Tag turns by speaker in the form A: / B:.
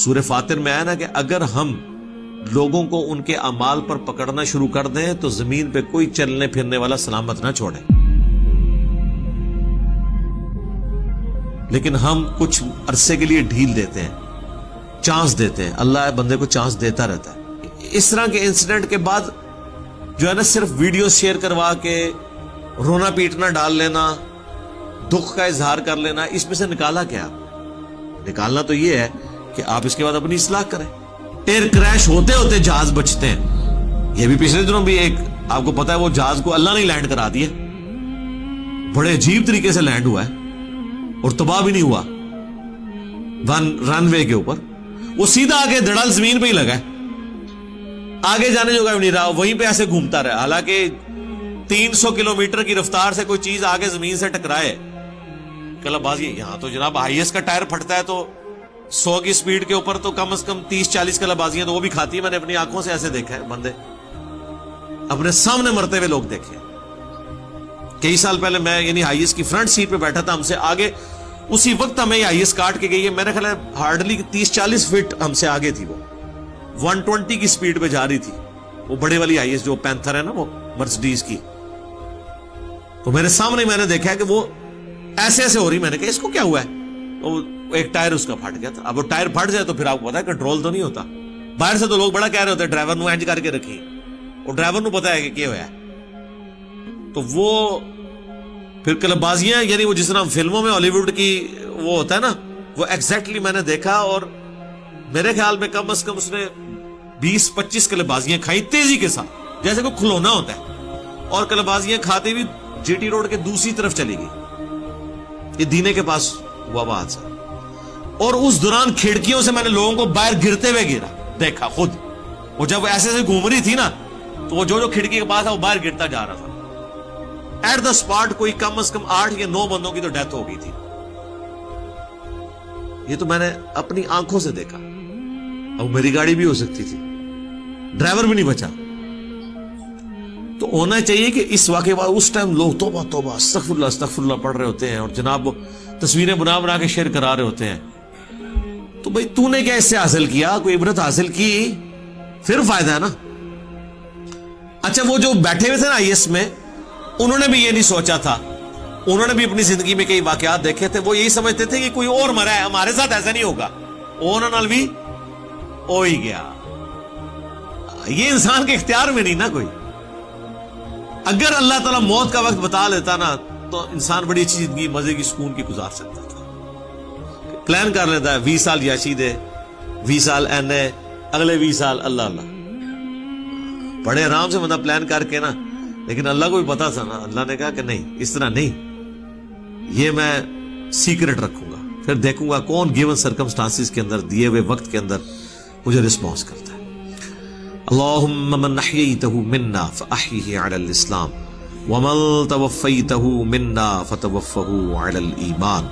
A: सूरह फातिर में आया ना कि अगर हम लोगों को उनके अमाल पर पकड़ना शुरू कर दें तो जमीन पे कोई चलने फिरने वाला सलामत ना छोड़े। लेकिन हम कुछ अरसे के लिए ढील देते हैं, चांस देते हैं। अल्लाह बंदे को चांस देता रहता है। इस तरह के इंसिडेंट के बाद जो है ना, सिर्फ वीडियो शेयर करवा के रोना पीटना डाल लेना, दुख का इजहार कर लेना, इसमें से निकाला क्या? निकालना तो यह है कि आप इसके बाद अपनी इस्लाह करें। एयर क्रैश होते होते जहाज बचते हैं। यह भी पिछले दिनों भी एक, आपको पता है, वो जहाज को अल्लाह ने लैंड करा दिया, बड़े अजीब तरीके से लैंड हुआ है और तबाह भी नहीं हुआ रनवे के ऊपर। वो सीधा आगे धड़ाल जमीन पे ही लगा है, आगे जाने जोगा भी नहीं रहा, वहीं पे ऐसे घूमता रहा। हालांकि 300 किलोमीटर की रफ्तार से कोई चीज आगे जमीन से टकराए, कलाबाजी। यहां तो जनाब हाईएस्ट का टायर फटता है तो 100 की स्पीड के ऊपर तो कम से कम 30-40 कलाबाजियां तो वो भी खाती है। मैंने अपनी आंखों से ऐसे देखा है, बंदे अपने सामने मरते हुए लोग देखे। कई साल पहले मैं यानी हाईएस्ट की फ्रंट सीट पे बैठा था, हमसे आगे उसी वक्त हमें हाईएस्ट काट के गई है। मेरे ख्याल हार्डली 30-40 फीट हमसे आगे थी। वो 120 की स्पीड पे जा रही थी, वो बड़े वाली हाईएस्ट जो पैंथर है ना, वो मर्सिडीज की। तो मेरे सामने मैंने देखा कि वो ऐसे ऐसे हो रही। मैंने कहा इसको क्या हुआ है? तो एक टायर उसका फट गया था। अब वो टायर फट जाए तो फिर आपको पता है कंट्रोल तो नहीं होता। बाहर से तो लोग बड़ा कह रहे होते हैं ड्राइवर नु एंज करके रखी, और ड्राइवर नु पता है कि क्या हुआ है। तो वो फिर कलबाजियां, यानी वो जिस तरह फिल्मों में हॉलीवुड की वो होता है ना, वो एग्जैक्टली मैंने देखा। और मेरे ख्याल में कम से कम उसने 20-25 कलबाजियां खाई तेजी के साथ, जैसे कोई खिलौना होता है। और कलबाजियां खाते हुए जीटी रोड के दूसरी तरफ चली गई, ये दीने के पास हुआ हादसा। और उस दौरान खिड़कियों से मैंने लोगों को बाहर गिरते हुए गिरा देखा खुद। वो जब ऐसे ऐसे घूम रही थी ना, तो वो जो खिड़की के पास था वो बाहर गिरता जा रहा था। एट द स्पॉट कोई कम से कम 8 या 9 बंदों की तो डेथ हो गई थी। ये तो मैंने अपनी आंखों से देखा। अब मेरी गाड़ी भी हो सकती थी, ड्राइवर भी नहीं बचा। तो होना चाहिए कि इस वाकये बाद उस टाइम लोग तौबा तौबा अस्तगफिरुल्लाह अस्तगफिरुल्लाह पढ़ रहे होते हैं, और जनाब वो तस्वीरें बना बना के शेयर करा रहे होते हैं। तो भाई तूने क्या इससे हासिल किया? कोई इबरत हासिल की, फिर फायदा है ना। अच्छा, वो जो बैठे हुए थे ना आईएएस में, उन्होंने भी ये नहीं सोचा था। उन्होंने भी अपनी जिंदगी में कई वाकयात देखे थे। वो यही समझते थे कि कोई और मरा है, हमारे साथ ऐसा नहीं होगा। ओना भी हो ही गया। ये इंसान के इख्तियार में नहीं ना कोई। अगर अल्लाह ताला मौत का वक्त बता लेता ना, तो इंसान बड़ी अच्छी जिंदगी मजे की सुकून की गुजार सकता था। प्लान कर लेता है 20 साल याशी दे, 20 साल एने, अगले 20 साल अल्लाह अल्लाह, बड़े आराम से बंदा प्लान करके ना। लेकिन अल्लाह को भी पता था ना, अल्लाह ने कहा कि नहीं, इस तरह नहीं, ये मैं सीक्रेट रखूंगा, फिर देखूंगा कौन गिवन सर्कमस्टांसिस के अंदर, दिए हुए वक्त के अंदर मुझे रिस्पॉन्स करता है। अल्लाहुम्मा मन अहयैतहु मिन्ना फअहयिही अलल इस्लाम व मन तवफ़्फ़ैतहु मिन्ना फतवफ़्फ़हु अलल ईमान।